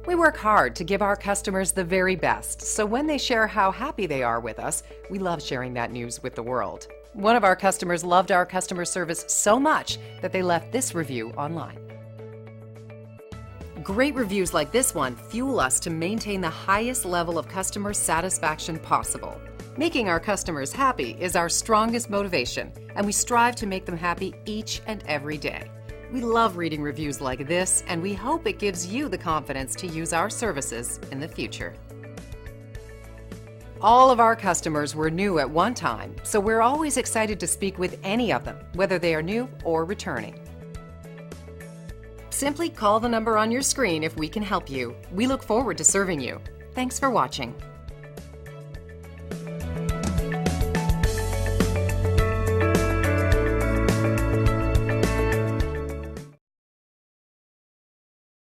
We work hard to give our customers the very best, so when they share how happy they are with us, we love sharing that news with the world. One of our customers loved our customer service so much that they left this review online. Great reviews like this one fuel us to maintain the highest level of customer satisfaction possible. Making our customers happy is our strongest motivation, and we strive to make them happy each and every day. We love reading reviews like this, and we hope it gives you the confidence to use our services in the future. All of our customers were new at one time, so we're always excited to speak with any of them, whether they are new or returning. Simply call the number on your screen if we can help you. We look forward to serving you. Thanks for watching.